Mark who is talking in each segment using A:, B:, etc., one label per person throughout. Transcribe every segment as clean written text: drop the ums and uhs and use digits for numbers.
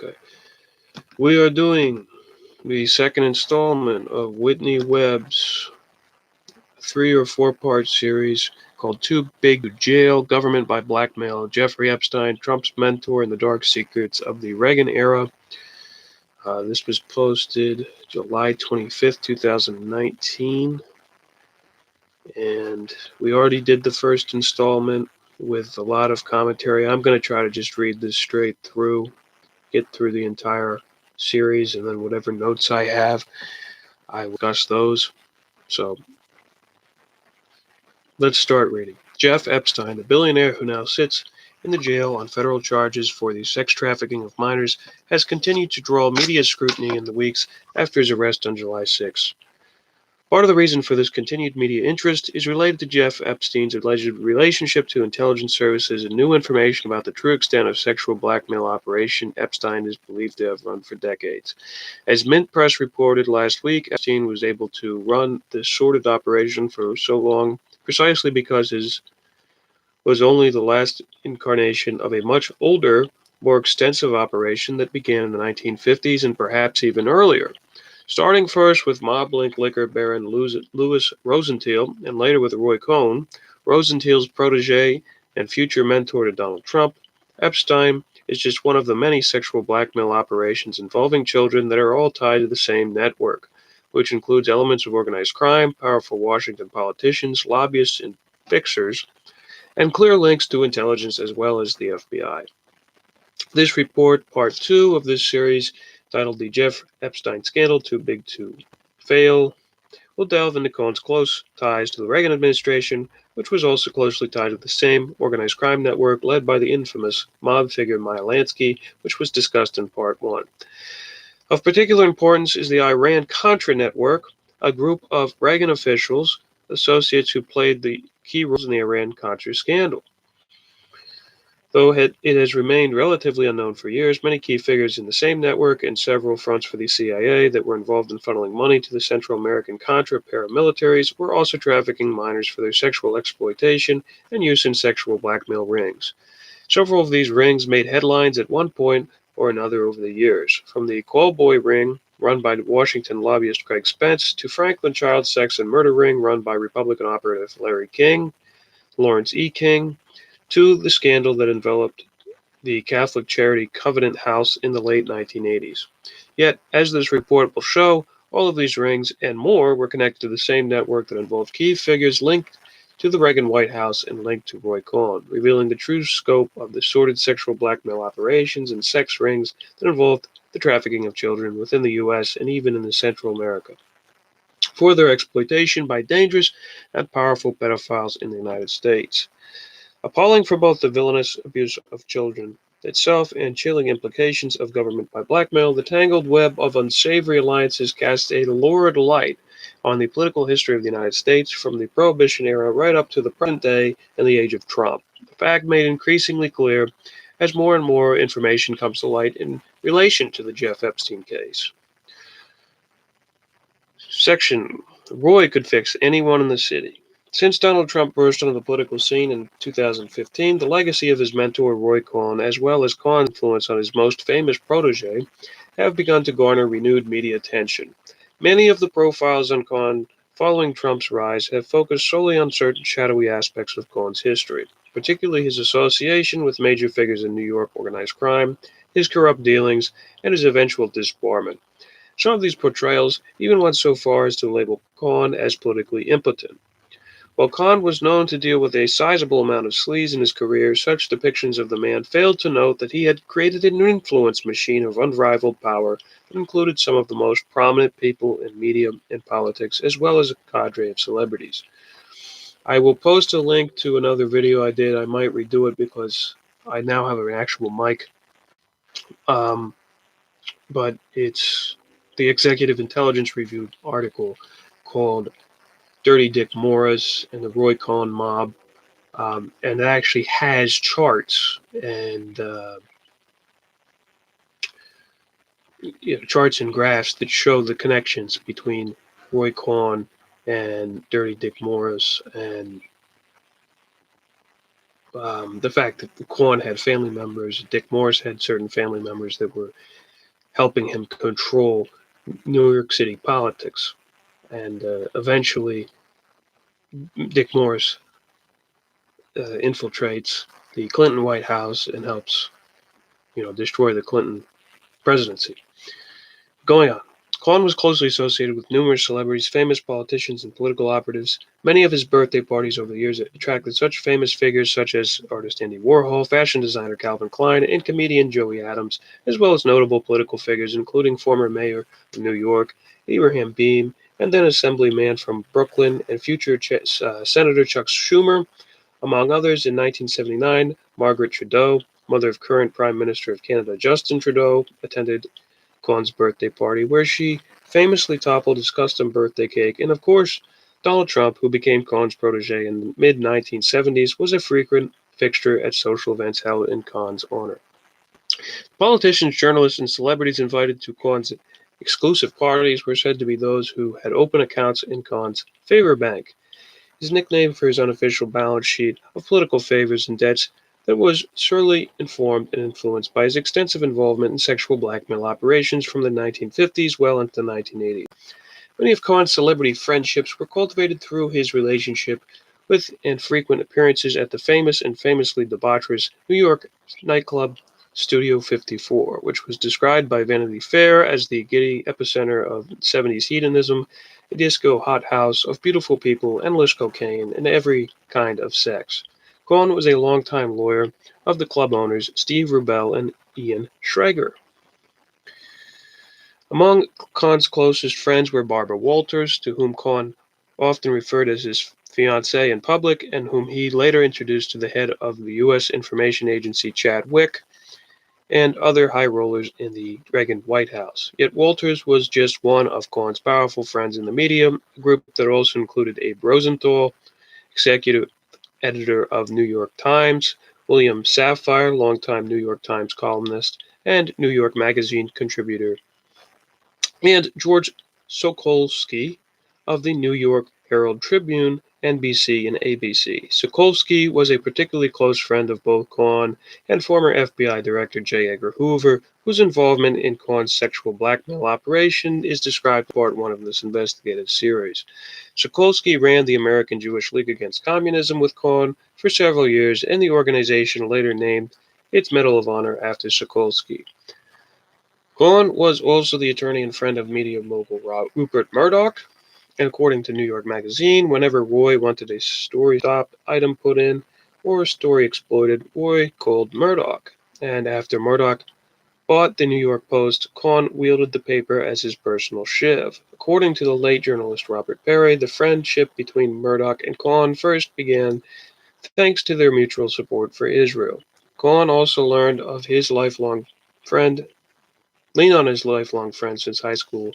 A: Okay. We are doing the second installment of Whitney Webb's 3 or 4 part series called Too Big to Jail, Government by Blackmail, Jeffrey Epstein, Trump's Mentor, and the Dark Secrets of the Reagan Era. This was posted July 25th, 2019. And we already did the first installment with a lot of commentary. I'm going to try to just read this straight through, get through the entire series, and then whatever notes I have, I will discuss those. So let's start reading. Jeff Epstein, the billionaire who now sits in the jail on federal charges for the sex trafficking of minors, has continued to draw media scrutiny in the weeks after his arrest on July 6. Part of the reason for this continued media interest is related to Jeff Epstein's alleged relationship to intelligence services and new information about the true extent of sexual blackmail operation Epstein is believed to have run for decades. As Mint Press reported last week, Epstein was able to run this sordid operation for so long precisely because his was only the last incarnation of a much older, more extensive operation that began in the 1950s and perhaps even earlier. Starting first with mob-linked liquor baron Louis Rosenthal and later with Roy Cohn, Rosenthal's protege and future mentor to Donald Trump, Epstein is just one of the many sexual blackmail operations involving children that are all tied to the same network, which includes elements of organized crime, powerful Washington politicians, lobbyists, and fixers, and clear links to intelligence as well as the FBI. This report, part 2 of this series, titled The Jeff Epstein Scandal Too Big to Fail, will delve into Cohen's close ties to the Reagan administration, which was also closely tied to the same organized crime network led by the infamous mob figure Meyer Lansky, which was discussed in part 1. Of particular importance is the Iran-Contra Network, a group of Reagan officials, associates who played the key roles in the Iran-Contra scandal. Though it has remained relatively unknown for years, many key figures in the same network and several fronts for the CIA that were involved in funneling money to the Central American Contra paramilitaries were also trafficking minors for their sexual exploitation and use in sexual blackmail rings. Several of these rings made headlines at one point or another over the years, from the Call Boy ring run by Washington lobbyist Craig Spence to Franklin child sex and murder ring run by Republican operative Larry King, Lawrence E. King, to the scandal that enveloped the Catholic charity Covenant House in the late 1980s. Yet, as this report will show, all of these rings and more were connected to the same network that involved key figures linked to the Reagan White House and linked to Roy Cohn, revealing the true scope of the sordid sexual blackmail operations and sex rings that involved the trafficking of children within the U.S. and even in Central America for their exploitation by dangerous and powerful pedophiles in the United States. Appalling for both the villainous abuse of children itself and chilling implications of government by blackmail, the tangled web of unsavory alliances casts a lurid light on the political history of the United States from the Prohibition era right up to the present day and the age of Trump. The fact made increasingly clear as more and more information comes to light in relation to the Jeff Epstein case. Section: Roy could fix anyone in the city. Since Donald Trump burst onto the political scene in 2015, the legacy of his mentor Roy Cohn, as well as Cohn's influence on his most famous protege, have begun to garner renewed media attention. Many of the profiles on Cohn following Trump's rise have focused solely on certain shadowy aspects of Cohn's history, particularly his association with major figures in New York organized crime, his corrupt dealings, and his eventual disbarment. Some of these portrayals even went so far as to label Cohn as politically impotent. While Cohn was known to deal with a sizable amount of sleaze in his career, such depictions of the man failed to note that he had created an influence machine of unrivaled power that included some of the most prominent people in media and politics, as well as a cadre of celebrities. I will post a link to another video I did. I might redo it because I now have an actual mic. Um, but it's the Executive Intelligence Review article called Dirty Dick Morris and the Roy Cohn Mob. And it actually has charts and charts and graphs that show the connections between Roy Cohn and Dirty Dick Morris and The fact that Cohen had family members, Dick Morris had certain family members that were helping him control New York City politics. And eventually, Dick Morris infiltrates the Clinton White House and helps, destroy the Clinton presidency. Going on. Cohen was closely associated with numerous celebrities, famous politicians, and political operatives. Many of his birthday parties over the years attracted such famous figures such as artist Andy Warhol, fashion designer Calvin Klein, and comedian Joey Adams, as well as notable political figures including former mayor of New York, Abraham Beame, and then assemblyman from Brooklyn and future Senator Chuck Schumer. Among others, in 1979, Margaret Trudeau, mother of current Prime Minister of Canada Justin Trudeau, attended Cohen's birthday party, where she famously toppled his custom birthday cake. And of course, Donald Trump, who became Cohen's protege in the mid 1970s, was a frequent fixture at social events held in Cohen's honor. Politicians, journalists, and celebrities invited to Cohen's exclusive parties were said to be those who had open accounts in Cohen's favor bank, his nickname for his unofficial balance sheet of political favors and debts that was surely informed and influenced by his extensive involvement in sexual blackmail operations from the 1950s well into the 1980s. Many of Cohen's celebrity friendships were cultivated through his relationship with and frequent appearances at the famous and famously debaucherous New York nightclub Studio 54, which was described by Vanity Fair as the giddy epicenter of 70s hedonism, a disco hothouse of beautiful people, endless cocaine, and every kind of sex. Cohen was a longtime lawyer of the club owners Steve Rubell and Ian Schrager. Among Cohen's closest friends were Barbara Walters, to whom Cohen often referred as his fiancée in public, and whom he later introduced to the head of the U.S. Information Agency, Chad Wick, and other high rollers in the Reagan White House. Yet Walters was just one of Cohen's powerful friends in the media, a group that also included Abe Rosenthal, executive editor of New York Times, William Safire, longtime New York Times columnist and New York Magazine contributor, and George Sokolsky of the New York Herald Tribune, NBC, and ABC. Sokolsky was a particularly close friend of both Cohen and former FBI Director J. Edgar Hoover, whose involvement in Cohen's sexual blackmail operation is described in Part 1 of this investigative series. Sokolsky ran the American Jewish League Against Communism with Cohen for several years, and the organization later named its Medal of Honor after Sokolsky. Cohen was also the attorney and friend of media mogul Rupert Murdoch, and according to New York Magazine, whenever Roy wanted a story stopped, item put in, or a story exploited, Roy called Murdoch. And after Murdoch bought the New York Post, Cohen wielded the paper as his personal shiv. According to the late journalist Robert Perry, the friendship between Murdoch and Cohen first began thanks to their mutual support for Israel. Cohen also leaned on his lifelong friend since high school,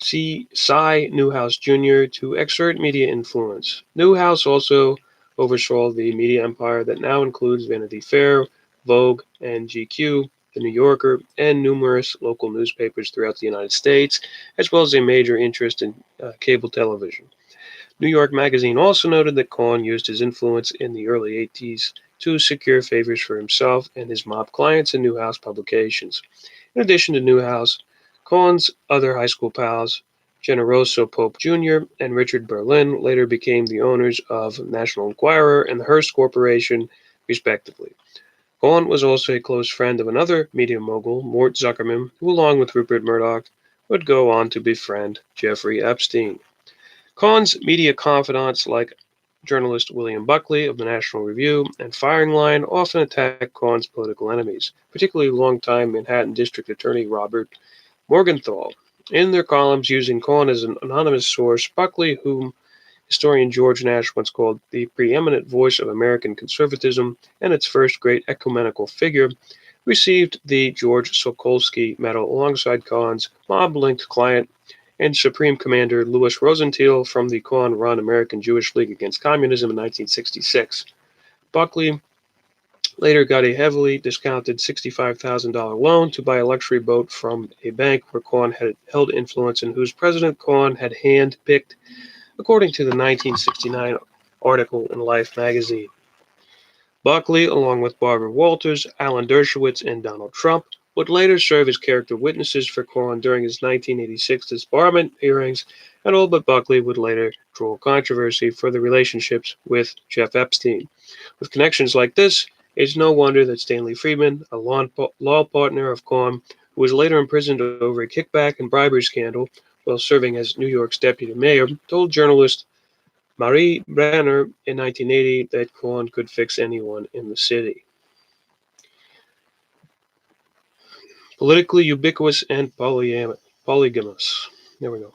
A: Cy Newhouse Jr., to exert media influence. Newhouse also oversaw the media empire that now includes Vanity Fair, Vogue, and GQ, The New Yorker, and numerous local newspapers throughout the United States, as well as a major interest in cable television. New York Magazine also noted that Cohen used his influence in the early 80s to secure favors for himself and his mob clients in Newhouse publications. In addition to Newhouse, Cohen's other high school pals, Generoso Pope Jr. and Richard Berlin, later became the owners of National Enquirer and the Hearst Corporation, respectively. Cohen was also a close friend of another media mogul, Mort Zuckerman, who, along with Rupert Murdoch, would go on to befriend Jeffrey Epstein. Cohen's media confidants, like journalist William Buckley of the National Review and Firing Line, often attacked Cohen's political enemies, particularly longtime Manhattan District Attorney Robert Morgenthau. In their columns using Cohen as an anonymous source, Buckley, whom historian George Nash once called the preeminent voice of American conservatism and its first great ecumenical figure, received the George Sokolsky Medal alongside Cohen's mob-linked client and Supreme Commander Louis Rosenthal from the Cohen-run American Jewish League Against Communism in 1966. Buckley later got a heavily discounted $65,000 loan to buy a luxury boat from a bank where Cohen had held influence and whose president Cohen had hand-picked, according to the 1969 article in Life magazine. Buckley, along with Barbara Walters, Alan Dershowitz, and Donald Trump, would later serve as character witnesses for Cohen during his 1986 disbarment hearings, and all but Buckley would later draw controversy for the relationships with Jeff Epstein. With connections like this, it's no wonder that Stanley Friedman, a law partner of Cohen, who was later imprisoned over a kickback and bribery scandal while serving as New York's deputy mayor, told journalist Marie Brenner in 1980 that Cohen could fix anyone in the city. Politically ubiquitous and polygamous. There we go.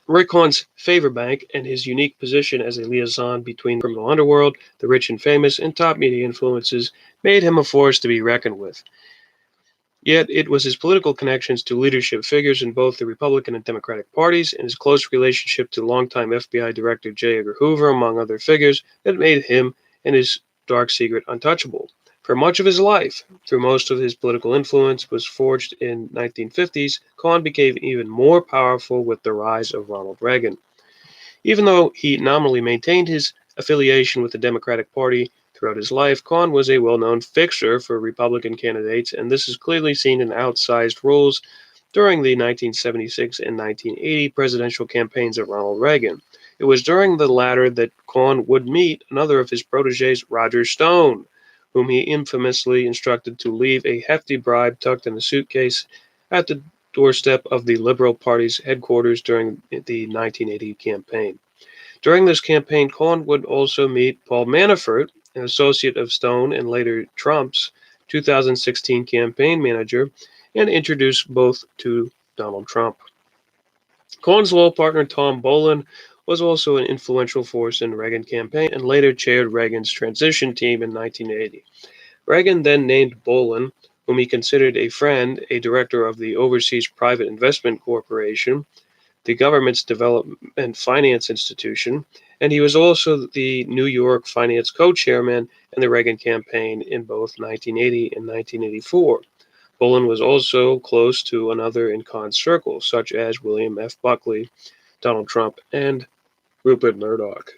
A: Roy Cohen's favor bank and his unique position as a liaison between the criminal underworld, the rich and famous, and top media influences made him a force to be reckoned with. Yet it was his political connections to leadership figures in both the Republican and Democratic parties and his close relationship to longtime FBI Director J. Edgar Hoover, among other figures, that made him and his dark secret untouchable. For much of his life, through most of his political influence was forged in 1950s, Cohen became even more powerful with the rise of Ronald Reagan. Even though he nominally maintained his affiliation with the Democratic Party throughout his life, Cohen was a well-known fixer for Republican candidates, and this is clearly seen in outsized roles during the 1976 and 1980 presidential campaigns of Ronald Reagan. It was during the latter that Cohen would meet another of his proteges, Roger Stone, whom he infamously instructed to leave a hefty bribe tucked in a suitcase at the doorstep of the Liberal Party's headquarters during the 1980 campaign. During this campaign, Cohen would also meet Paul Manafort, an associate of Stone and later Trump's 2016 campaign manager, and introduce both to Donald Trump. Cohen's law partner Tom Bolin was also an influential force in the Reagan campaign and later chaired Reagan's transition team in 1980. Reagan then named Bolin, whom he considered a friend, a director of the Overseas Private Investment Corporation, the government's development finance institution, and he was also the New York finance co-chairman in the Reagan campaign in both 1980 and 1984. Bolin was also close to another in Cohen's circle, such as William F. Buckley, Donald Trump, and Rupert Murdoch.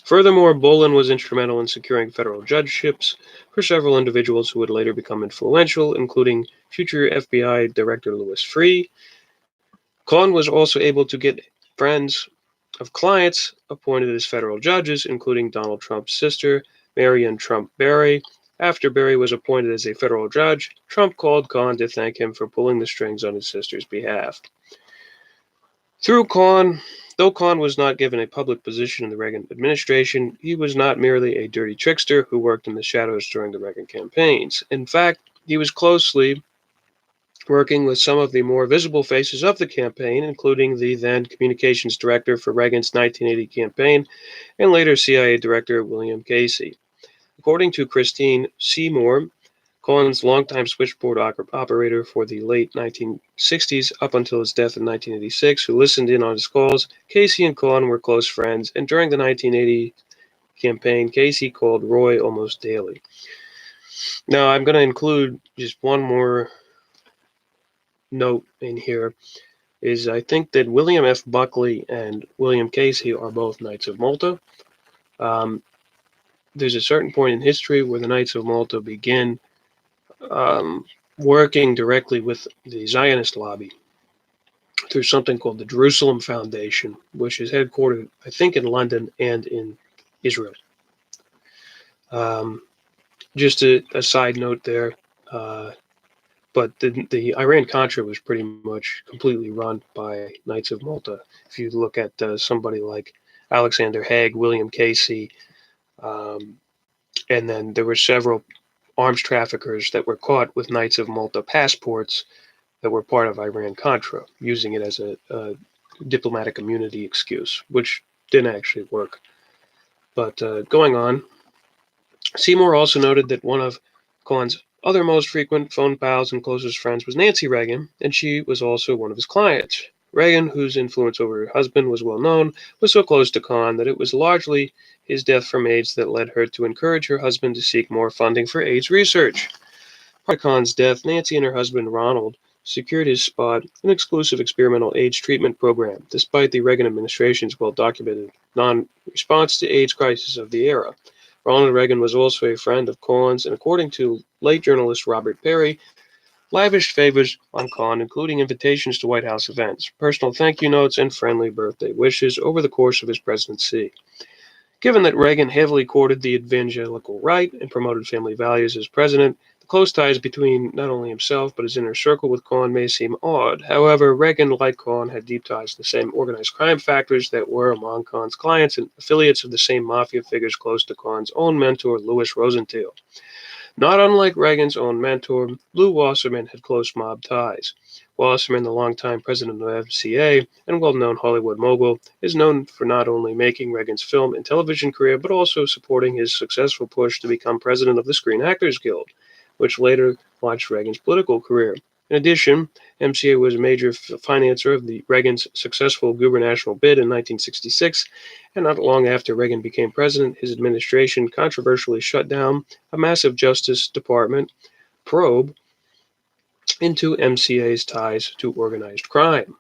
A: Furthermore, Bolin was instrumental in securing federal judgeships for several individuals who would later become influential, including future FBI Director Louis Freeh. Cohen was also able to get friends of clients appointed as federal judges, including Donald Trump's sister, Marion Trump Berry. After Berry was appointed as a federal judge, Trump called Cohen to thank him for pulling the strings on his sister's behalf. Though Cohen was not given a public position in the Reagan administration, he was not merely a dirty trickster who worked in the shadows during the Reagan campaigns. In fact, he was closely working with some of the more visible faces of the campaign, including the then communications director for Reagan's 1980 campaign and later CIA Director William Casey. According to Christine Seymour, Cohen's longtime switchboard operator for the late 1960s up until his death in 1986, who listened in on his calls, Casey and Cohen were close friends, and during the 1980 campaign, Casey called Roy almost daily. Now, I'm going to include just one more note in here is I think that William F. Buckley and William Casey are both Knights of Malta. There's a certain point in history where the Knights of Malta begin working directly with the Zionist lobby through something called the Jerusalem Foundation, which is headquartered, I think, in London and in Israel. Just a side note there. But the Iran-Contra was pretty much completely run by Knights of Malta. If you look at somebody like Alexander Haig, William Casey, and then there were several arms traffickers that were caught with Knights of Malta passports that were part of Iran-Contra, using it as a diplomatic immunity excuse, which didn't actually work. But going on, Seymour also noted that one of Cohen's other most frequent phone pals and closest friends was Nancy Reagan, and she was also one of his clients. Reagan, whose influence over her husband was well known, was so close to Cohen that it was largely his death from AIDS that led her to encourage her husband to seek more funding for AIDS research. Prior to Cohen's death, Nancy and her husband Ronald secured his spot in an exclusive experimental AIDS treatment program, despite the Reagan administration's well-documented non-response to AIDS crisis of the era. Ronald Reagan was also a friend of Cohen's, and according to late journalist Robert Perry, lavished favors on Cohen, including invitations to White House events, personal thank you notes, and friendly birthday wishes over the course of his presidency. Given that Reagan heavily courted the evangelical right and promoted family values as president, the close ties between not only himself but his inner circle with Cohen may seem odd. However, Reagan, like Cohen, had deep ties to the same organized crime factors that were among Cohen's clients and affiliates of the same mafia figures close to Cohen's own mentor, Louis Rosenthal. Not unlike Reagan's own mentor, Lew Wasserman had close mob ties. Wasserman, the longtime president of FCA and well-known Hollywood mogul, is known for not only making Reagan's film and television career, but also supporting his successful push to become president of the Screen Actors Guild, which later launched Reagan's political career. In addition, MCA was a major financer of Reagan's successful gubernatorial bid in 1966, and not long after Reagan became president, his administration controversially shut down a massive Justice Department probe into MCA's ties to organized crime.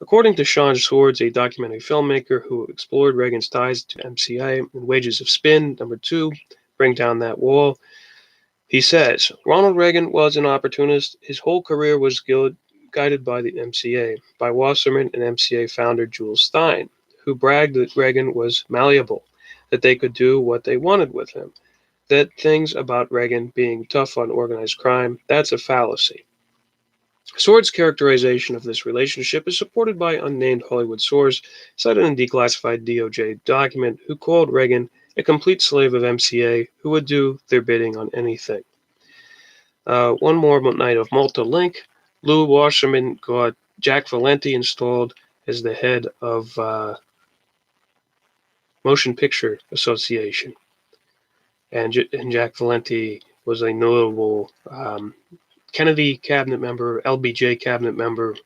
A: According to Sean Swords, a documentary filmmaker who explored Reagan's ties to MCA in Wages of Spin, number 2, Bring Down That Wall, he says, Ronald Reagan was an opportunist. His whole career was guided by the MCA, by Wasserman and MCA founder Jules Stein, who bragged that Reagan was malleable, that they could do what they wanted with him, that things about Reagan being tough on organized crime, that's a fallacy. Sword's characterization of this relationship is supported by unnamed Hollywood source cited in a declassified DOJ document who called Reagan a complete slave of MCA who would do their bidding on anything. One more night of Malta link. Lew Wasserman got Jack Valenti installed as the head of Motion Picture Association. And Jack Valenti was a notable Kennedy cabinet member, LBJ cabinet member.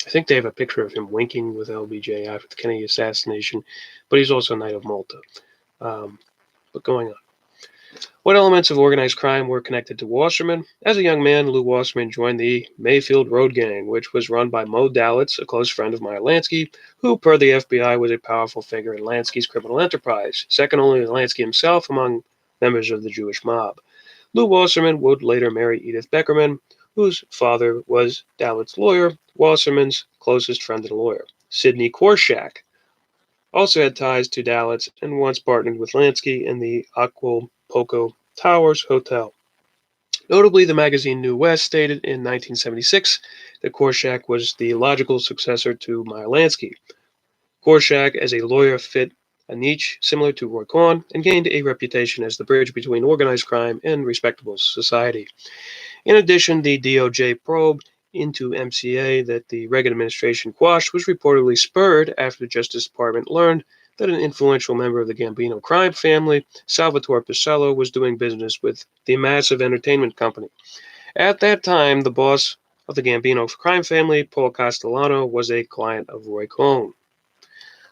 A: I think they have a picture of him winking with LBJ after the Kennedy assassination, but he's also a Knight of Malta. But going on. What elements of organized crime were connected to Wasserman? As a young man, Lew Wasserman joined the Mayfield Road Gang, which was run by Mo Dalitz, a close friend of Meyer Lansky, who, per the FBI, was a powerful figure in Lansky's criminal enterprise, second only to Lansky himself among members of the Jewish mob. Lew Wasserman would later marry Edith Beckerman, whose father was Dalitz's lawyer, Wasserman's closest friend and lawyer. Sidney Korshak also had ties to Dalitz and once partnered with Lansky in the Acapulco Towers Hotel. Notably, the magazine New West stated in 1976 that Korshak was the logical successor to Meyer Lansky. Korshak, as a lawyer, fit a niche similar to Roy Cohn and gained a reputation as the bridge between organized crime and respectable society. In addition, the DOJ probe into MCA that the Reagan administration quashed was reportedly spurred after the Justice Department learned that an influential member of the Gambino crime family, Salvatore Pisello, was doing business with the massive entertainment company. At that time, the boss of the Gambino crime family, Paul Castellano, was a client of Roy Cohn.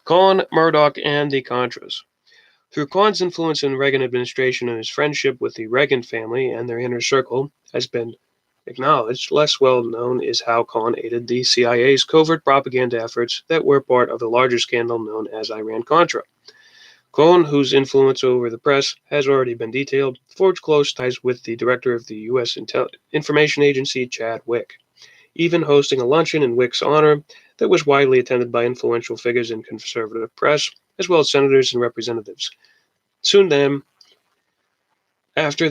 A: Cohn, Murdoch, and the Contras. Through Cohn's influence in the Reagan administration and his friendship with the Reagan family and their inner circle has been acknowledged, less well known is how Cohn aided the CIA's covert propaganda efforts that were part of the larger scandal known as Iran-Contra. Cohn, whose influence over the press has already been detailed, forged close ties with the director of the U.S. Information Agency, Chad Wick, even hosting a luncheon in Wick's honor that was widely attended by influential figures in conservative press, as well as senators and representatives. Soon after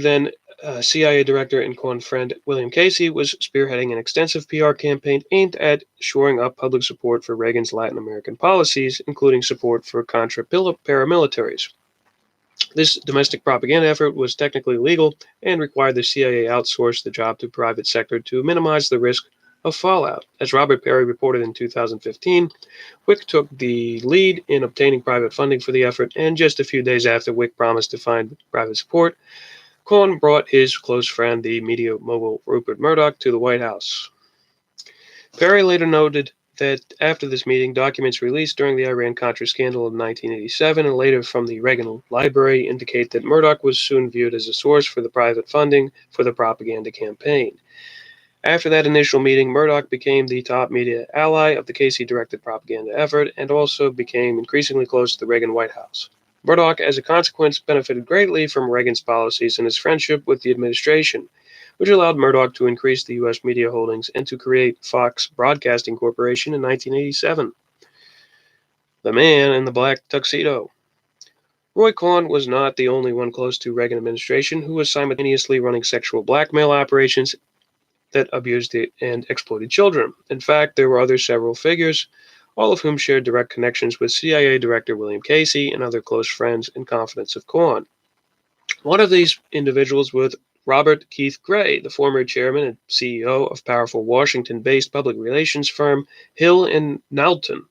A: CIA Director and Cohn friend William Casey was spearheading an extensive PR campaign aimed at shoring up public support for Reagan's Latin American policies, including support for Contra paramilitaries. This domestic propaganda effort was technically legal and required the CIA outsource the job to private sector to minimize the risk of fallout. As Robert Perry reported in 2015, Wick took the lead in obtaining private funding for the effort, and just a few days after Wick promised to find private support, Cohn brought his close friend, the media mogul Rupert Murdoch, to the White House. Perry later noted that after this meeting, documents released during the Iran-Contra scandal of 1987 and later from the Reagan Library indicate that Murdoch was soon viewed as a source for the private funding for the propaganda campaign. After that initial meeting, Murdoch became the top media ally of the Casey-directed propaganda effort and also became increasingly close to the Reagan White House. Murdoch, as a consequence, benefited greatly from Reagan's policies and his friendship with the administration, which allowed Murdoch to increase the U.S. media holdings and to create Fox Broadcasting Corporation in 1987. The Man in the Black Tuxedo. Roy Cohn was not the only one close to Reagan administration who was simultaneously running sexual blackmail operations that abused and exploited children. In fact, there were other several figures, all of whom shared direct connections with CIA Director William Casey and other close friends and confidants of Cohn. One of these individuals was Robert Keith Gray, the former chairman and CEO of powerful Washington-based public relations firm Hill and Knowlton,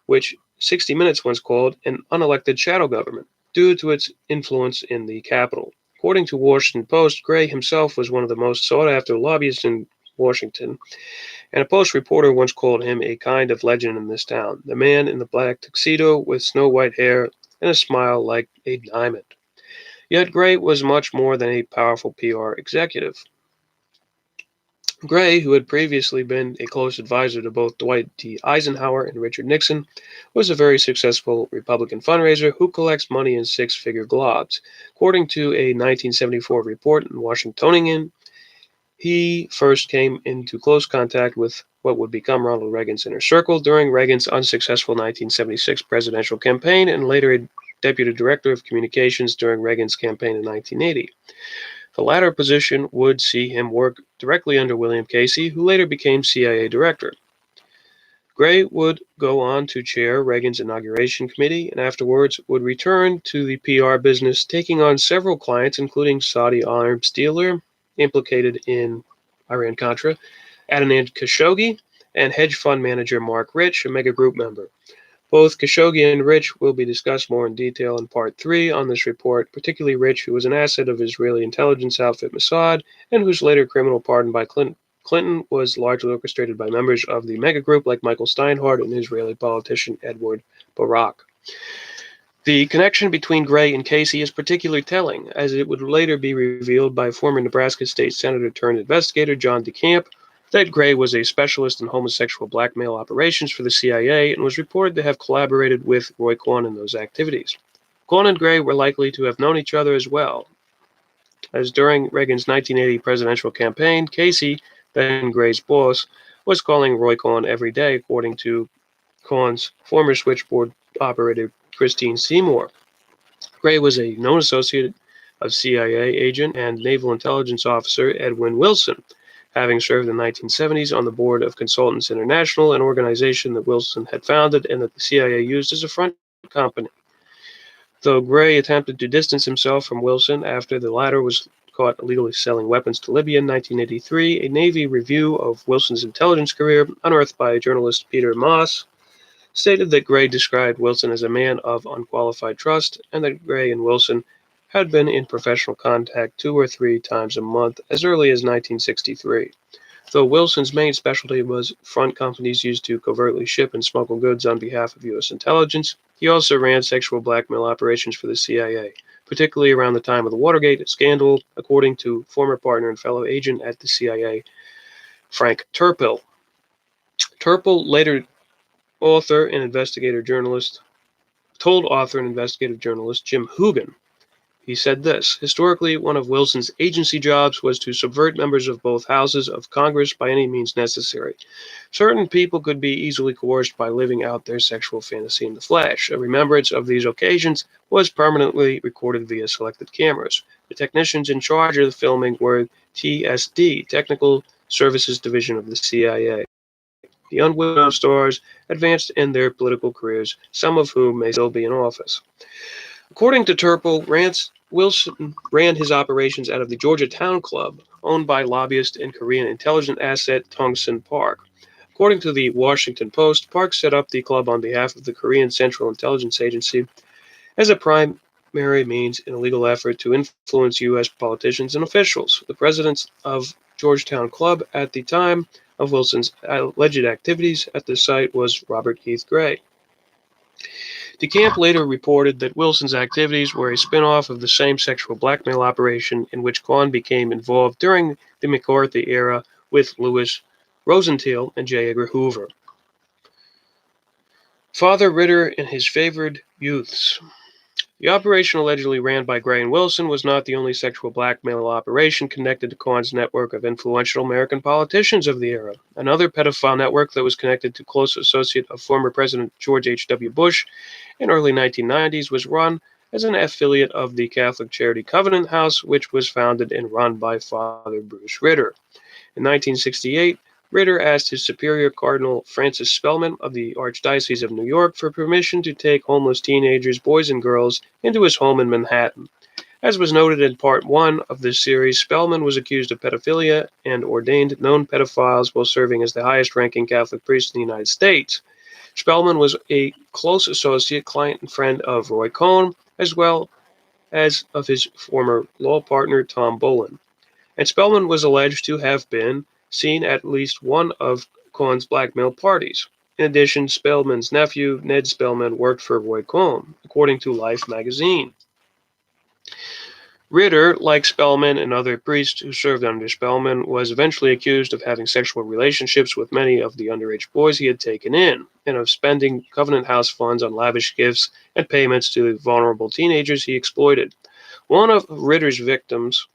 A: which 60 Minutes once called an unelected shadow government due to its influence in the Capitol. According to Washington Post, Gray himself was one of the most sought-after lobbyists in Washington, and a Post reporter once called him a kind of legend in this town, the man in the black tuxedo with snow-white hair and a smile like a diamond. Yet Gray was much more than a powerful PR executive. Gray, who had previously been a close advisor to both Dwight D. Eisenhower and Richard Nixon, was a very successful Republican fundraiser who collects money in six-figure globs. According to a 1974 report in Washingtonian, he first came into close contact with what would become Ronald Reagan's inner circle during Reagan's unsuccessful 1976 presidential campaign and later a deputy director of communications during Reagan's campaign in 1980. The latter position would see him work directly under William Casey, who later became CIA director. Gray would go on to chair Reagan's inauguration committee and afterwards would return to the PR business, taking on several clients, including Saudi arms dealer implicated in Iran-Contra, Adnan Khashoggi, and hedge fund manager Mark Rich, a mega group member. Both Khashoggi and Rich will be discussed more in detail in Part 3 on this report, particularly Rich, who was an asset of Israeli intelligence outfit Mossad, and whose later criminal pardon by Clinton was largely orchestrated by members of the mega group like Michael Steinhardt and Israeli politician Edward Barak. The connection between Gray and Casey is particularly telling, as it would later be revealed by former Nebraska State Senator turned investigator John DeCamp that Gray was a specialist in homosexual blackmail operations for the CIA and was reported to have collaborated with Roy Cohn in those activities. Cohn and Gray were likely to have known each other as well, as during Reagan's 1980 presidential campaign, Casey, then Gray's boss, was calling Roy Cohn every day, according to Cohn's former switchboard operator Christine Seymour. Gray was a known associate of CIA agent and naval intelligence officer Edwin Wilson, having served in the 1970s on the board of Consultants International, an organization that Wilson had founded and that the CIA used as a front company. Though Gray attempted to distance himself from Wilson after the latter was caught illegally selling weapons to Libya in 1983, a Navy review of Wilson's intelligence career, unearthed by journalist Peter Moss, stated that Gray described Wilson as a man of unqualified trust and that Gray and Wilson had been in professional contact 2 or 3 times a month as early as 1963. Though Wilson's main specialty was front companies used to covertly ship and smuggle goods on behalf of U.S. intelligence, he also ran sexual blackmail operations for the CIA, particularly around the time of the Watergate scandal, according to former partner and fellow agent at the CIA, Frank Turpel. Turpel later told author and investigative journalist Jim Hoogan. He said this: historically, one of Wilson's agency jobs was to subvert members of both houses of Congress by any means necessary. Certain people could be easily coerced by living out their sexual fantasy in the flesh. A remembrance of these occasions was permanently recorded via selected cameras. The technicians in charge of the filming were TSD, Technical Services Division of the CIA. The unwitting stars advanced in their political careers, some of whom may still be in office. According to Turpel, Wilson ran his operations out of the Georgia Town Club, owned by lobbyist and Korean intelligence asset Tongsun Park. According to the Washington Post, Park set up the club on behalf of the Korean Central Intelligence Agency as a primary means in a legal effort to influence U.S. politicians and officials. The president of Georgetown Club at the time of Wilson's alleged activities at the site was Robert Keith Gray. DeCamp later reported that Wilson's activities were a spin-off of the same sexual blackmail operation in which Cohn became involved during the McCarthy era with Louis Rosenthal and J. Edgar Hoover. Father Ritter and his favored youths. The operation allegedly ran by Gray and Wilson was not the only sexual blackmail operation connected to Cohen's network of influential American politicians of the era. Another pedophile network that was connected to close associate of former President George H.W. Bush in early 1990s was run as an affiliate of the Catholic charity Covenant House, which was founded and run by Father Bruce Ritter. In 1968, Ritter asked his superior Cardinal Francis Spellman of the Archdiocese of New York for permission to take homeless teenagers, boys and girls, into his home in Manhattan. As was noted in Part 1 of this series, Spellman was accused of pedophilia and ordained known pedophiles while serving as the highest-ranking Catholic priest in the United States. Spellman was a close associate, client, and friend of Roy Cohn, as well as of his former law partner Tom Bolin. And Spellman was alleged to have been seen at least one of Cohen's blackmail parties. In addition, Spellman's nephew, Ned Spellman, worked for Roy Cohn, according to Life magazine. Ritter, like Spellman and other priests who served under Spellman, was eventually accused of having sexual relationships with many of the underage boys he had taken in, and of spending Covenant House funds on lavish gifts and payments to vulnerable teenagers he exploited. One of Ritter's victims,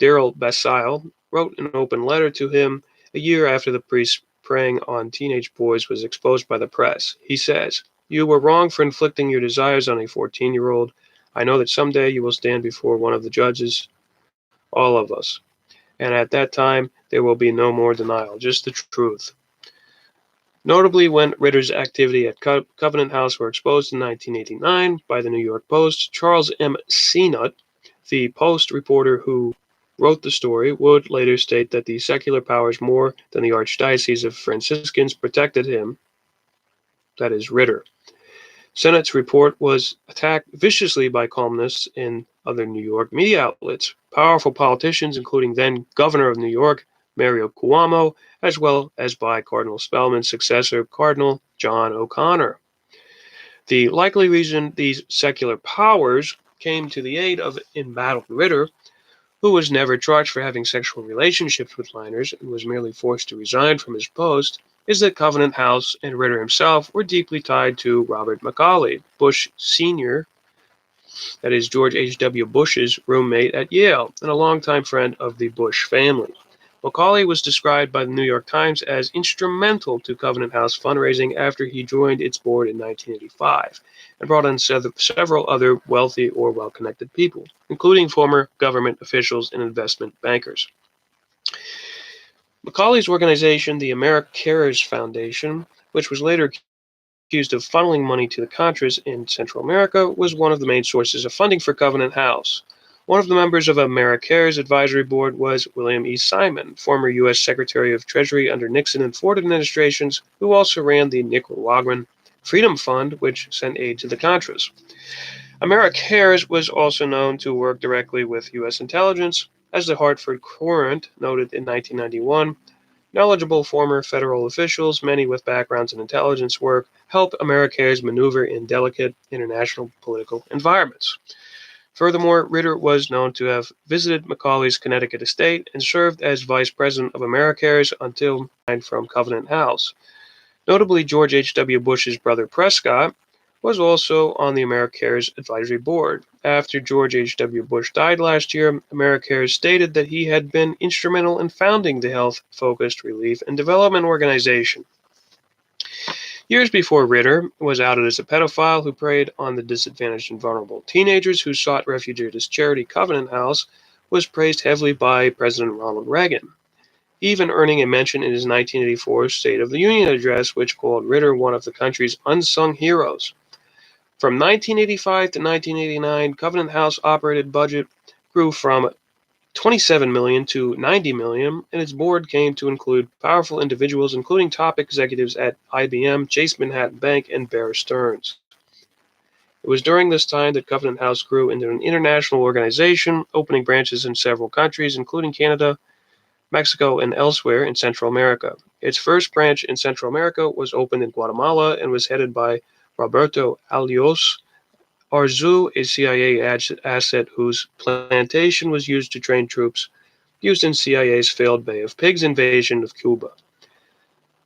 A: Daryl Basile, wrote an open letter to him a year after the priest preying on teenage boys was exposed by the press. He says, "You were wrong for inflicting your desires on a 14-year-old. I know that someday you will stand before one of the judges, all of us. And at that time, there will be no more denial, just the truth." Notably, when Ritter's activity at Covenant House were exposed in 1989 by the New York Post, Charles M. Seenut, the Post reporter who wrote the story, would later state that the secular powers more than the Archdiocese of Franciscans protected him, that is, Ritter. Sennett's report was attacked viciously by columnists in other New York media outlets, powerful politicians, including then Governor of New York, Mario Cuomo, as well as by Cardinal Spellman's successor, Cardinal John O'Connor. The likely reason these secular powers came to the aid of embattled Ritter, who was never charged for having sexual relationships with minors and was merely forced to resign from his post, is that Covenant House and Ritter himself were deeply tied to Robert Macaulay, Bush Sr., that is George H.W. Bush's roommate at Yale, and a longtime friend of the Bush family. Macaulay was described by the New York Times as instrumental to Covenant House fundraising after he joined its board in 1985, and brought in several other wealthy or well-connected people, including former government officials and investment bankers. Macaulay's organization, the AmeriCares Foundation, which was later accused of funneling money to the Contras in Central America, was one of the main sources of funding for Covenant House. One of the members of AmeriCare's advisory board was William E. Simon, former U.S. Secretary of Treasury under Nixon and Ford administrations, who also ran the Nicaraguan Freedom Fund, which sent aid to the Contras. AmeriCares was also known to work directly with U.S. intelligence. As the Hartford Courant noted in 1991, knowledgeable former federal officials, many with backgrounds in intelligence work, helped AmeriCares maneuver in delicate international political environments. Furthermore, Ritter was known to have visited Macaulay's Connecticut estate and served as vice president of AmeriCares until he resigned from Covenant House. Notably, George H.W. Bush's brother Prescott was also on the AmeriCares advisory board. After George H.W. Bush died last year, AmeriCares stated that he had been instrumental in founding the health-focused relief and development organization. Years before Ritter was outed as a pedophile who preyed on the disadvantaged and vulnerable teenagers who sought refuge at his charity Covenant House, was praised heavily by President Ronald Reagan, even earning a mention in his 1984 State of the Union address, which called Ritter one of the country's unsung heroes. From 1985 to 1989, Covenant House operated budget grew from $27 million to $90 million, and its board came to include powerful individuals, including top executives at IBM, Chase Manhattan Bank, and Bear Stearns. It was during this time that Covenant House grew into an international organization, opening branches in several countries, including Canada, Mexico, and elsewhere in Central America. Its first branch in Central America was opened in Guatemala and was headed by Roberto Alios Arzu, a CIA asset whose plantation was used to train troops used in CIA's failed Bay of Pigs invasion of Cuba.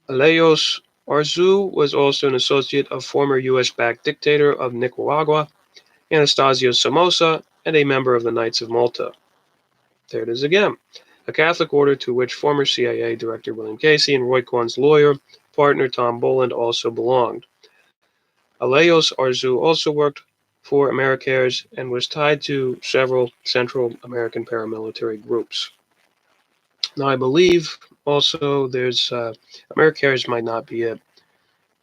A: Alios Arzu was also an associate of former U.S.-backed dictator of Nicaragua, Anastasio Somoza, and a member of the Knights of Malta. There it is again. A Catholic order to which former CIA Director William Casey and Roy Cohn's lawyer partner Tom Boland also belonged. Aleos Arzu also worked for Americares and was tied to several Central American paramilitary groups. Now, I believe also there's Americares might not be it,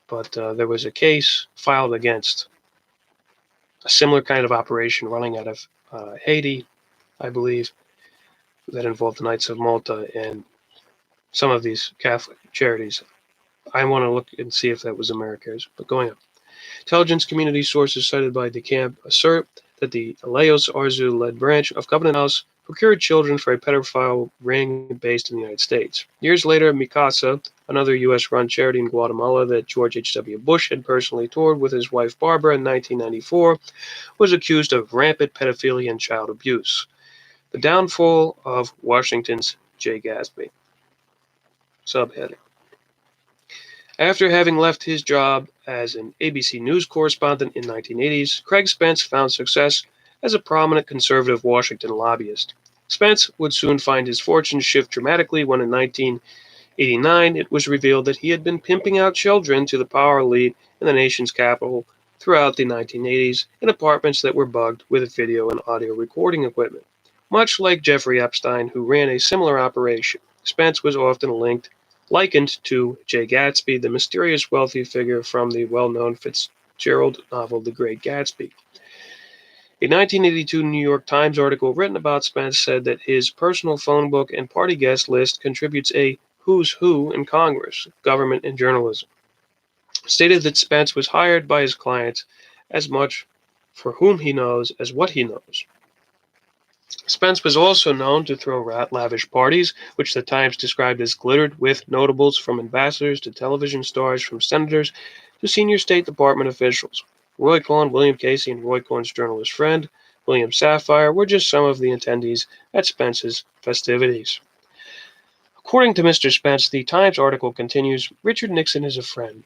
A: but there was a case filed against a similar kind of operation running out of Haiti, I believe, that involved the Knights of Malta and some of these Catholic charities. I want to look and see if that was Americares, but going on. Intelligence community sources cited by DeCamp assert that the Aleos Arzu-led branch of Covenant House procured children for a pedophile ring based in the United States. Years later, Mikasa, another U.S.-run charity in Guatemala that George H.W. Bush had personally toured with his wife Barbara in 1994, was accused of rampant pedophilia and child abuse. The downfall of Washington's Jay Gatsby. Subheading. After having left his job as an ABC News correspondent in the 1980s, Craig Spence found success as a prominent conservative Washington lobbyist. Spence would soon find his fortunes shift dramatically when in 1989 it was revealed that he had been pimping out children to the power elite in the nation's capital throughout the 1980s in apartments that were bugged with video and audio recording equipment. Much like Jeffrey Epstein, who ran a similar operation, Spence was often likened to Jay Gatsby, the mysterious wealthy figure from the well-known Fitzgerald novel The Great Gatsby. A 1982 New York Times article written about Spence said that his personal phone book and party guest list contributes a who's who in Congress, government, and journalism. Stated that Spence was hired by his clients as much for whom he knows as what he knows. Spence was also known to throw lavish parties, which the Times described as glittered with notables from ambassadors to television stars, from senators to senior State Department officials. Roy Cohn, William Casey, and Roy Cohn's journalist friend, William Safire, were just some of the attendees at Spence's festivities. According to Mr. Spence, the Times article continues, Richard Nixon is a friend.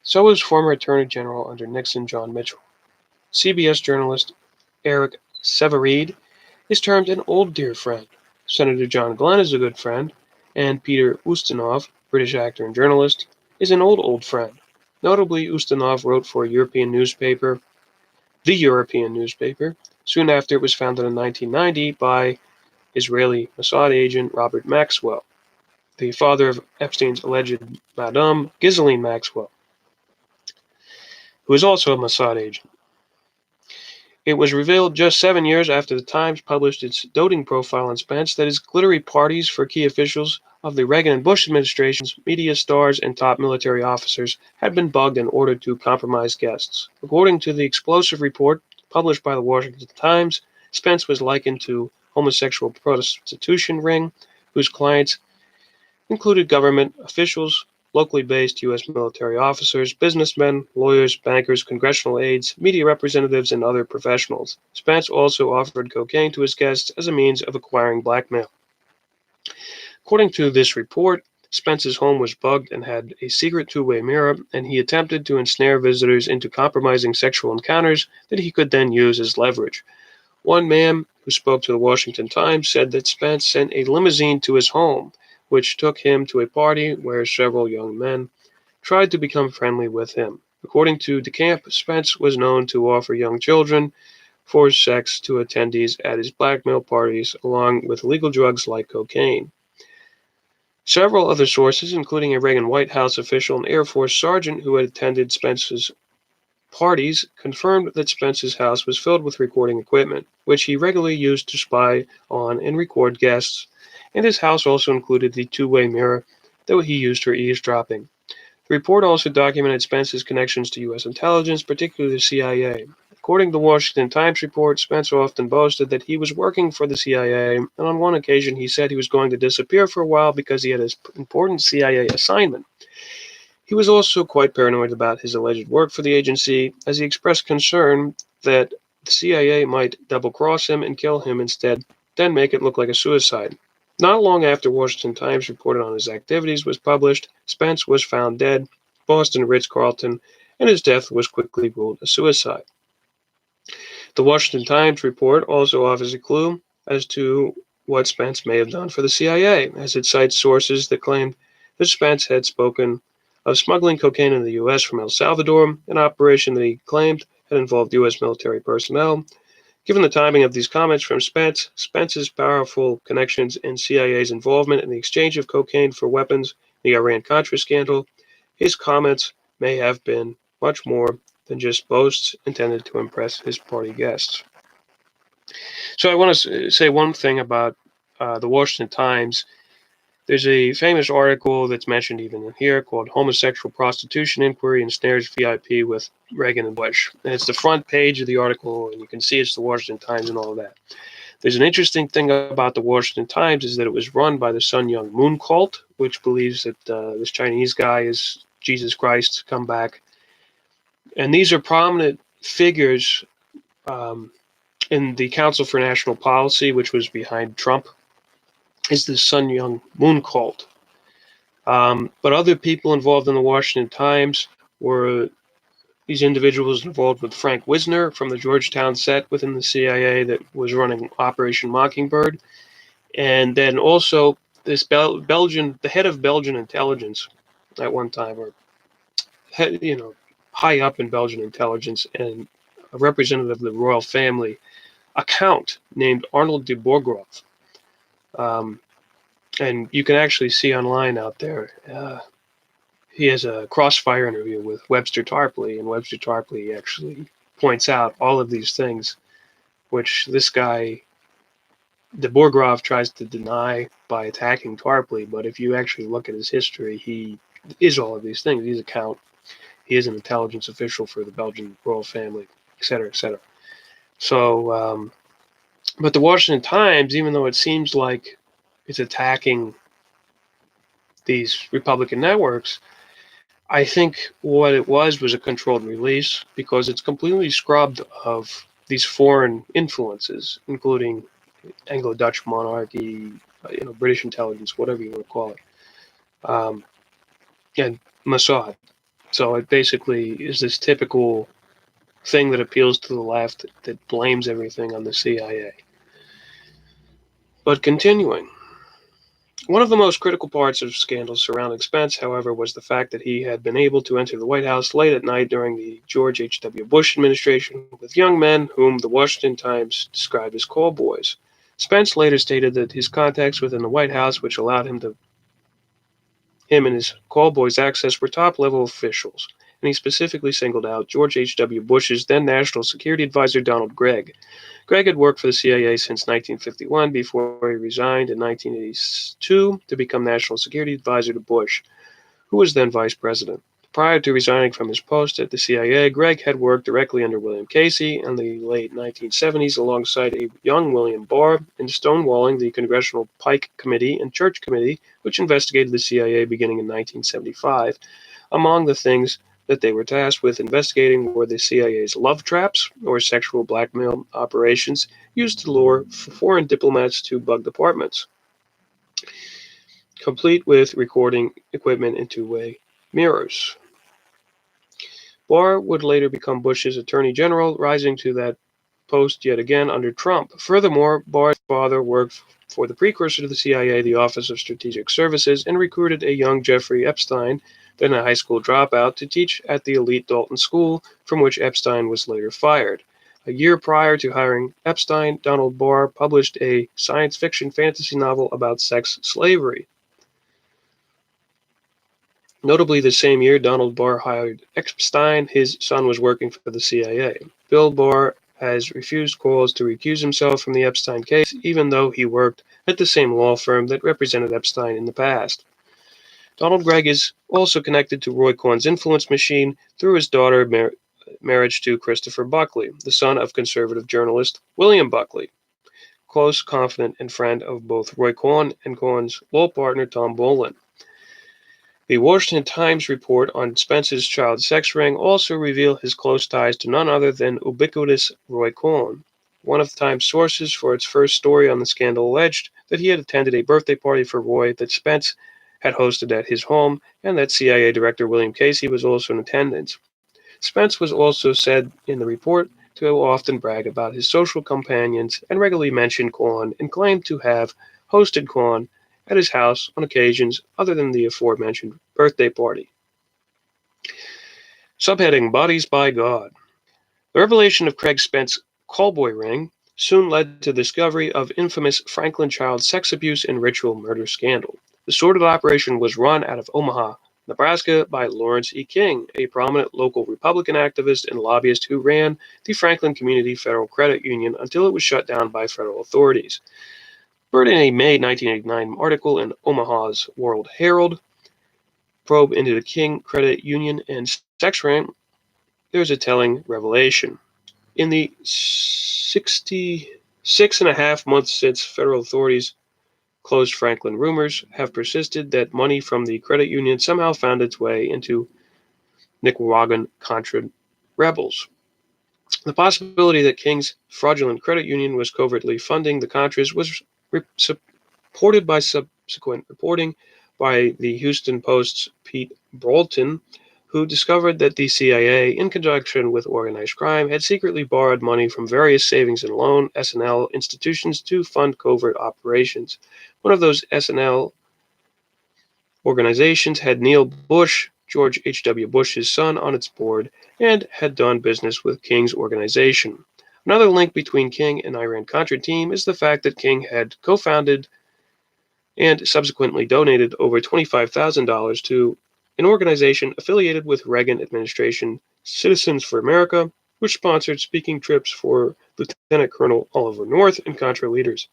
A: So is former Attorney General under Nixon John Mitchell. CBS journalist Eric Sevareid is termed an old dear friend. Senator John Glenn is a good friend, and Peter Ustinov, British actor and journalist, is an old friend. Notably, Ustinov wrote for the European newspaper, soon after it was founded in 1990 by Israeli Mossad agent Robert Maxwell, the father of Epstein's alleged Madame Ghislaine Maxwell, who is also a Mossad agent. It was revealed just 7 years after the Times published its doting profile on Spence that his glittery parties for key officials of the Reagan and Bush administrations, media stars, and top military officers had been bugged in order to compromise guests. According to the explosive report published by the Washington Times, Spence was likened to homosexual prostitution ring, whose clients included government officials, locally based U.S. military officers, businessmen, lawyers, bankers, congressional aides, media representatives, and other professionals. Spence also offered cocaine to his guests as a means of acquiring blackmail. According to this report, Spence's home was bugged and had a secret two-way mirror, and he attempted to ensnare visitors into compromising sexual encounters that he could then use as leverage. One man who spoke to the Washington Times said that Spence sent a limousine to his home, which took him to a party where several young men tried to become friendly with him. According to DeCamp, Spence was known to offer young children for sex to attendees at his blackmail parties, along with illegal drugs like cocaine. Several other sources, including a Reagan White House official and Air Force sergeant who had attended Spence's parties, confirmed that Spence's house was filled with recording equipment, which he regularly used to spy on and record guests, and his house also included the two-way mirror that he used for eavesdropping. The report also documented Spence's connections to U.S. intelligence, particularly the CIA. According to the Washington Times report, Spence often boasted that he was working for the CIA, and on one occasion he said he was going to disappear for a while because he had an important CIA assignment. He was also quite paranoid about his alleged work for the agency, as he expressed concern that the CIA might double-cross him and kill him instead, then make it look like a suicide. Not long after Washington Times reported on his activities was published, Spence was found dead, Boston Ritz-Carlton, and his death was quickly ruled a suicide. The Washington Times report also offers a clue as to what Spence may have done for the CIA, as it cites sources that claimed that Spence had spoken of smuggling cocaine in the U.S. from El Salvador, an operation that he claimed had involved U.S. military personnel. Given the timing of these comments from Spence, Spence's powerful connections and CIA's involvement in the exchange of cocaine for weapons, the Iran-Contra scandal, his comments may have been much more than just boasts intended to impress his party guests. So I want to say one thing about the Washington Times. There's a famous article that's mentioned even in here called Homosexual Prostitution Inquiry Ensnares VIP with Reagan and Bush. And it's the front page of the article, and you can see it's the Washington Times and all of that. There's an interesting thing about the Washington Times is that it was run by the Sun Myung Moon cult, which believes that this Chinese guy is Jesus Christ come back. And these are prominent figures in the Council for National Policy, which was behind Trump, is the Sun Myung Moon cult. But other people involved in the Washington Times were these individuals involved with Frank Wisner from the Georgetown set within the CIA that was running Operation Mockingbird. And then also this Belgian, the head of Belgian intelligence at one time, or high up in Belgian intelligence, and a representative of the royal family, a count named Arnold de Borgrove. And you can actually see online out there, he has a crossfire interview with Webster Tarpley, and Webster Tarpley actually points out all of these things, which this guy, de Borgrove, tries to deny by attacking Tarpley. But if you actually look at his history, he is all of these things. He's a count. He is an intelligence official for the Belgian royal family, et cetera, et cetera. So, but the Washington Times, even though it seems like it's attacking these Republican networks, I think what it was a controlled release, because it's completely scrubbed of these foreign influences, including Anglo-Dutch monarchy, British intelligence, whatever you want to call it, and Mossad. So it basically is this typical thing that appeals to the left that blames everything on the CIA. But continuing. One of the most critical parts of scandals surrounding Spence, however, was the fact that he had been able to enter the White House late at night during the George H.W. Bush administration with young men whom the Washington Times described as call boys. Spence later stated that his contacts within the White House, which allowed him and his call boys access, were top-level officials, and he specifically singled out George H.W. Bush's then National Security Advisor Donald Gregg. Gregg had worked for the CIA since 1951 before he resigned in 1982 to become National Security Advisor to Bush, who was then Vice President. Prior to resigning from his post at the CIA, Gregg had worked directly under William Casey in the late 1970s alongside a young William Barr in stonewalling the Congressional Pike Committee and Church Committee, which investigated the CIA beginning in 1975. Among the things that they were tasked with investigating were the CIA's love traps, or sexual blackmail operations, used to lure foreign diplomats to bug departments, complete with recording equipment and two-way mirrors. Barr would later become Bush's Attorney General, rising to that post yet again under Trump. Furthermore, Barr's father worked for the precursor to the CIA, the Office of Strategic Services, and recruited a young Jeffrey Epstein, then a high school dropout, to teach at the elite Dalton School, from which Epstein was later fired. A year prior to hiring Epstein, Donald Barr published a science fiction fantasy novel about sex slavery. Notably, the same year Donald Barr hired Epstein, his son was working for the CIA. Bill Barr has refused calls to recuse himself from the Epstein case, even though he worked at the same law firm that represented Epstein in the past. Donald Gregg is also connected to Roy Cohn's influence machine through his daughter marriage to Christopher Buckley, the son of conservative journalist William Buckley, close confidant and friend of both Roy Cohn and Cohn's law partner Tom Bolin. The Washington Times report on Spence's child sex ring also revealed his close ties to none other than ubiquitous Roy Cohn. One of the Times sources for its first story on the scandal alleged that he had attended a birthday party for Roy that Spence had hosted at his home, and that CIA Director William Casey was also in attendance. Spence was also said in the report to often brag about his social companions and regularly mention Kwan and claimed to have hosted Kwan at his house on occasions other than the aforementioned birthday party. Subheading Bodies by God. The revelation of Craig Spence's callboy ring soon led to the discovery of infamous Franklin child sex abuse and ritual murder scandal. The sordid operation was run out of Omaha, Nebraska by Lawrence E. King, a prominent local Republican activist and lobbyist who ran the Franklin Community Federal Credit Union until it was shut down by federal authorities. Wrote in a May 1989 article in Omaha's World Herald, probe into the King Credit Union and sex ring, there's a telling revelation. In the 66.5 months since federal authorities closed Franklin, rumors have persisted that money from the credit union somehow found its way into Nicaraguan Contra rebels. The possibility that King's fraudulent credit union was covertly funding the Contras was supported by subsequent reporting by the Houston Post's Pete Broughton, who discovered that the CIA, in conjunction with organized crime, had secretly borrowed money from various savings and loan S&L institutions to fund covert operations. One of those S&L organizations had Neil Bush, George H.W. Bush's son, on its board and had done business with King's organization. Another link between King and Iran-Contra team is the fact that King had co-founded and subsequently donated over $25,000 to an organization affiliated with Reagan administration, Citizens for America, which sponsored speaking trips for Lieutenant Colonel Oliver North and Contra leaders.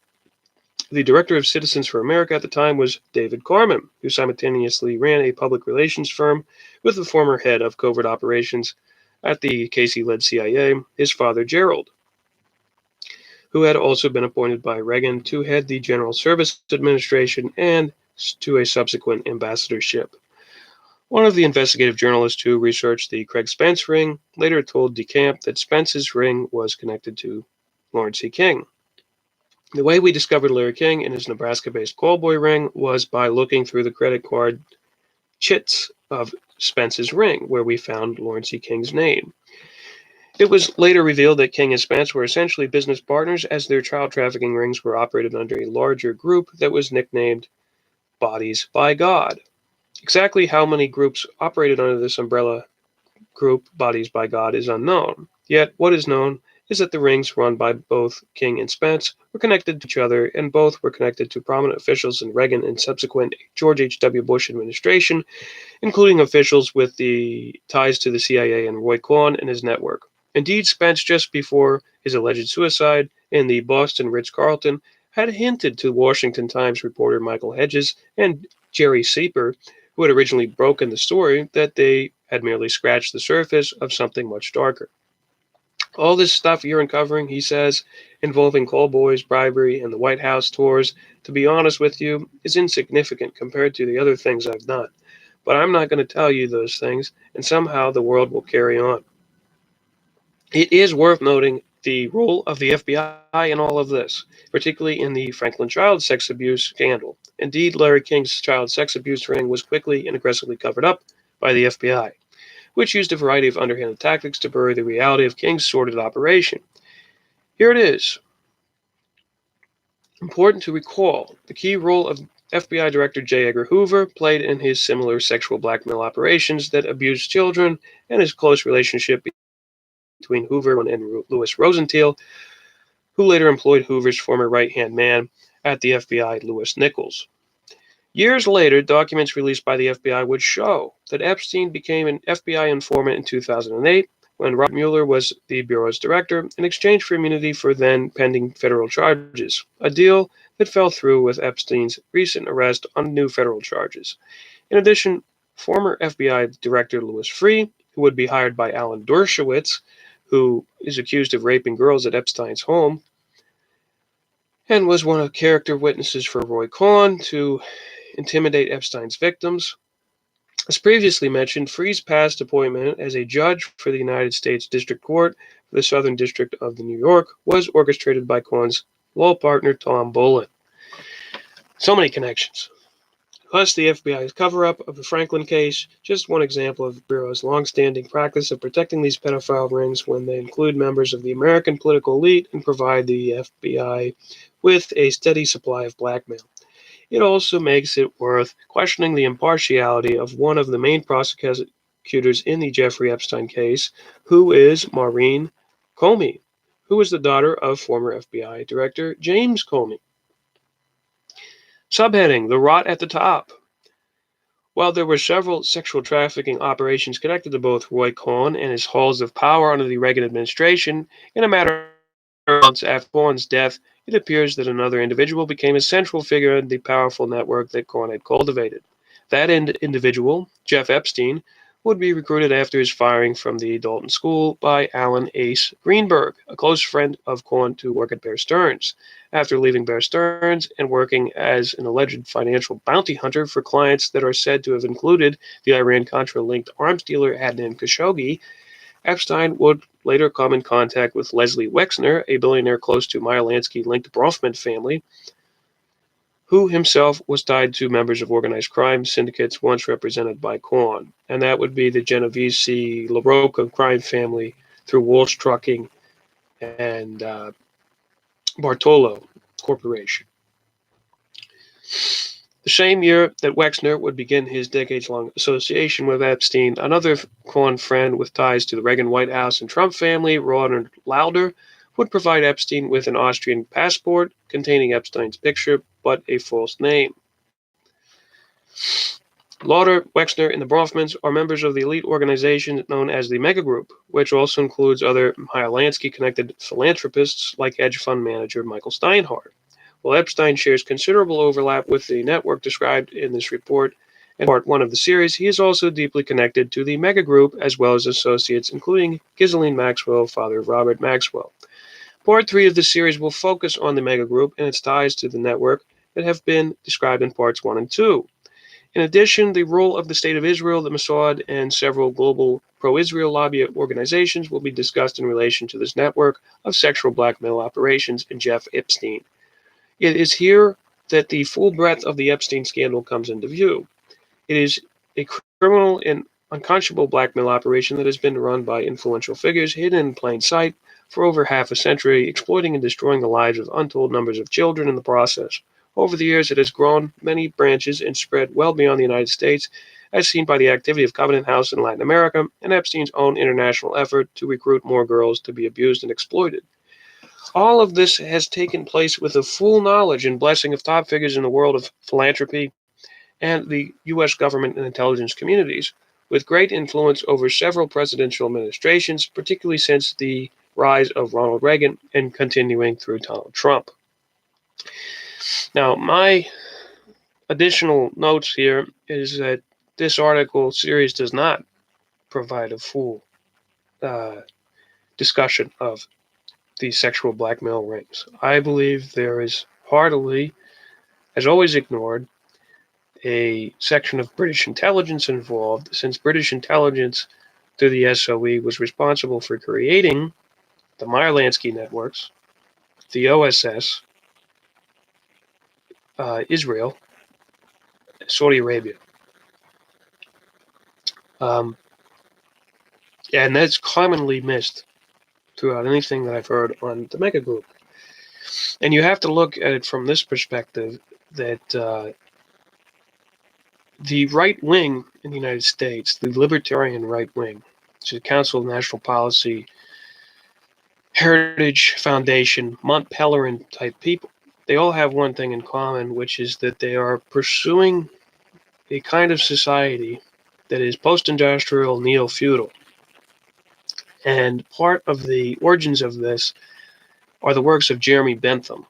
A: The director of Citizens for America at the time was David Carman, who simultaneously ran a public relations firm with the former head of covert operations at the Casey-led CIA, his father Gerald, who had also been appointed by Reagan to head the General Services Administration and to a subsequent ambassadorship. One of the investigative journalists who researched the Craig Spence ring later told DeCamp that Spence's ring was connected to Lawrence C. King. The way we discovered Larry King and his Nebraska-based callboy ring was by looking through the credit card chits of Spence's ring, where we found Lawrence C. King's name. It was later revealed that King and Spence were essentially business partners, as their child trafficking rings were operated under a larger group that was nicknamed Bodies by God. Exactly how many groups operated under this umbrella group, Bodies by God, is unknown. Yet what is known is that the rings run by both King and Spence were connected to each other, and both were connected to prominent officials in Reagan and subsequent George H.W. Bush administration, including officials with the ties to the CIA and Roy Cohn and his network. Indeed, Spence, just before his alleged suicide in the Boston Ritz-Carlton, had hinted to Washington Times reporter Michael Hedges and Jerry Sieper, who had originally broken the story, that they had merely scratched the surface of something much darker. All this stuff you're uncovering, he says, involving callboys, bribery, and the White House tours, to be honest with you, is insignificant compared to the other things I've done. But I'm not going to tell you those things, and somehow the world will carry on. It is worth noting the role of the FBI in all of this, particularly in the Franklin child sex abuse scandal. Indeed, Larry King's child sex abuse ring was quickly and aggressively covered up by the FBI, which used a variety of underhanded tactics to bury the reality of King's sordid operation. Here it is. Important to recall the key role of FBI Director J. Edgar Hoover played in his similar sexual blackmail operations that abused children, and his close relationship between Hoover and Louis Rosenthal, who later employed Hoover's former right-hand man at the FBI, Louis Nichols. Years later, documents released by the FBI would show that Epstein became an FBI informant in 2008 when Robert Mueller was the Bureau's director in exchange for immunity for then pending federal charges, a deal that fell through with Epstein's recent arrest on new federal charges. In addition, former FBI Director Louis Freeh, who would be hired by Alan Dershowitz, who is accused of raping girls at Epstein's home, and was one of the character witnesses for Roy Cohn to intimidate Epstein's victims. As previously mentioned, Freeh's past appointment as a judge for the United States District Court for the Southern District of New York was orchestrated by Cohn's law partner Tom Bolin. So many connections. Plus, the FBI's cover-up of the Franklin case, just one example of the Bureau's long-standing practice of protecting these pedophile rings when they include members of the American political elite and provide the FBI with a steady supply of blackmail. It also makes it worth questioning the impartiality of one of the main prosecutors in the Jeffrey Epstein case, who is Maureen Comey, who is the daughter of former FBI Director James Comey. Subheading: The Rot at the Top. While there were several sexual trafficking operations connected to both Roy Cohn and his halls of power under the Reagan administration, in a matter of months after Cohn's death, it appears that another individual became a central figure in the powerful network that Cohn had cultivated. That individual, Jeff Epstein, would be recruited after his firing from the Dalton School by Alan Ace Greenberg, a close friend of Cohn, to work at Bear Stearns. After leaving Bear Stearns and working as an alleged financial bounty hunter for clients that are said to have included the Iran-Contra linked arms dealer Adnan Khashoggi, Epstein would later come in contact with Leslie Wexner, a billionaire close to Meyer Lansky-linked Bronfman family, who himself was tied to members of organized crime syndicates once represented by Cohn, and that would be the Genovese LaRocca crime family through Walsh Trucking and Bartolo Corporation. The same year that Wexner would begin his decades-long association with Epstein, another Cohn friend with ties to the Reagan White House and Trump family, Ronald Lauder, would provide Epstein with an Austrian passport containing Epstein's picture, but a false name. Lauder, Wexner, and the Bronfmans are members of the elite organization known as the Mega Group, which also includes other Meyer Lansky-connected philanthropists like hedge fund manager Michael Steinhardt. While Epstein shares considerable overlap with the network described in this report and part 1 of the series, he is also deeply connected to the Mega Group as well as associates, including Ghislaine Maxwell, father of Robert Maxwell. Part 3 of the series will focus on the Mega Group and its ties to the network that have been described in parts 1 and 2. In addition, the role of the State of Israel, the Mossad, and several global pro-Israel lobby organizations will be discussed in relation to this network of sexual blackmail operations and Jeff Epstein. It is here that the full breadth of the Epstein scandal comes into view. It is a criminal and unconscionable blackmail operation that has been run by influential figures hidden in plain sight for over half a century, exploiting and destroying the lives of untold numbers of children in the process. Over the years, it has grown many branches and spread well beyond the United States, as seen by the activity of Covenant House in Latin America and Epstein's own international effort to recruit more girls to be abused and exploited. All of this has taken place with the full knowledge and blessing of top figures in the world of philanthropy and the U.S. government and intelligence communities, with great influence over several presidential administrations, particularly since the rise of Ronald Reagan and continuing through Donald Trump. Now, my additional notes here is that this article series does not provide a full discussion of the sexual blackmail rings. I believe there is heartily, as always, ignored a section of British intelligence involved, since British intelligence through the SOE was responsible for creating the Meyer Lansky networks, the OSS, Israel, Saudi Arabia. And that's commonly missed throughout anything that I've heard on the Mega Group. And you have to look at it from this perspective that the right wing in the United States, the libertarian right wing, which is the Council of National Policy, Heritage Foundation, Mont Pelerin type people, they all have one thing in common, which is that they are pursuing a kind of society that is post-industrial, neo-feudal. And part of the origins of this are the works of Jeremy Bentham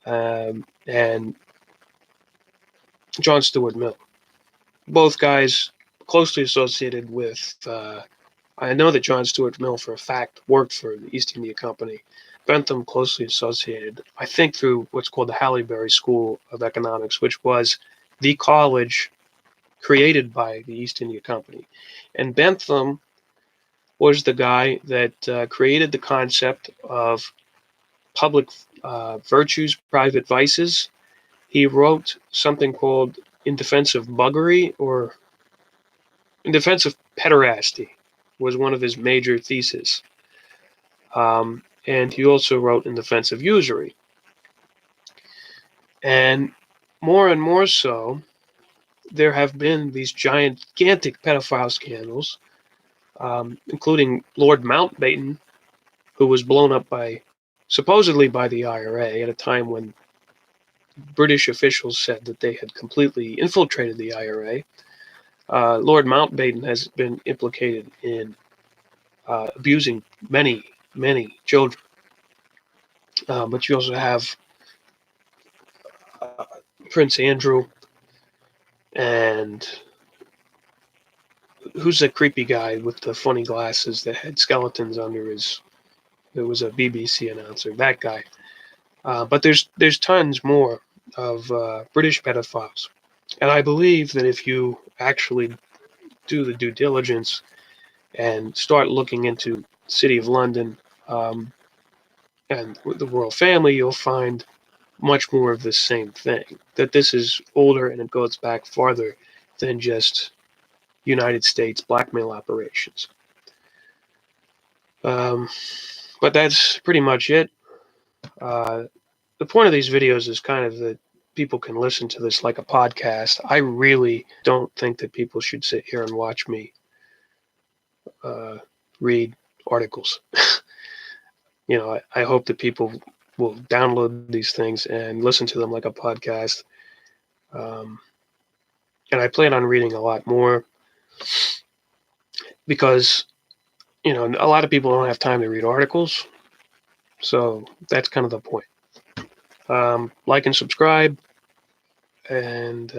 A: and John Stuart Mill. Both guys closely associated with, I know that John Stuart Mill for a fact worked for the East India Company. Bentham closely associated, I think, through what's called the Halle-Berry School of Economics, which was the college created by the East India Company. And Bentham was the guy that created the concept of public virtues, private vices. He wrote something called in defense of buggery, or in defense of pederasty, was one of his major theses. And he also wrote in defense of usury. And more so, there have been these gigantic pedophile scandals, including Lord Mountbatten, who was blown up supposedly by the IRA at a time when British officials said that they had completely infiltrated the IRA. Lord Mountbatten has been implicated in abusing many children. But you also have Prince Andrew, and who's the creepy guy with the funny glasses that had skeletons under his? There was a BBC announcer. That guy. But there's tons more of British pedophiles, and I believe that if you actually do the due diligence and start looking into the City of London and the royal family, you'll find much more of the same thing. That this is older and it goes back farther than just United States blackmail operations. But that's pretty much it. The point of these videos is kind of that people can listen to this like a podcast. I really don't think that people should sit here and watch me read articles. I hope that people will download these things and listen to them like a podcast. And I plan on reading a lot more because, a lot of people don't have time to read articles. So that's kind of the point. Like and subscribe, and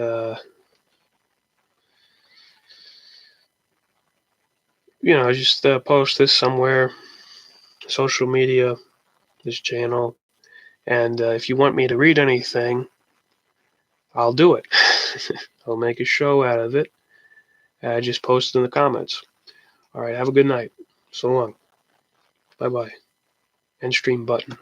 A: just post this somewhere, social media, this channel, and if you want me to read anything, I'll do it. I'll make a show out of it. Just post it in the comments. All right, have a good night. So long. Bye-bye. End stream button.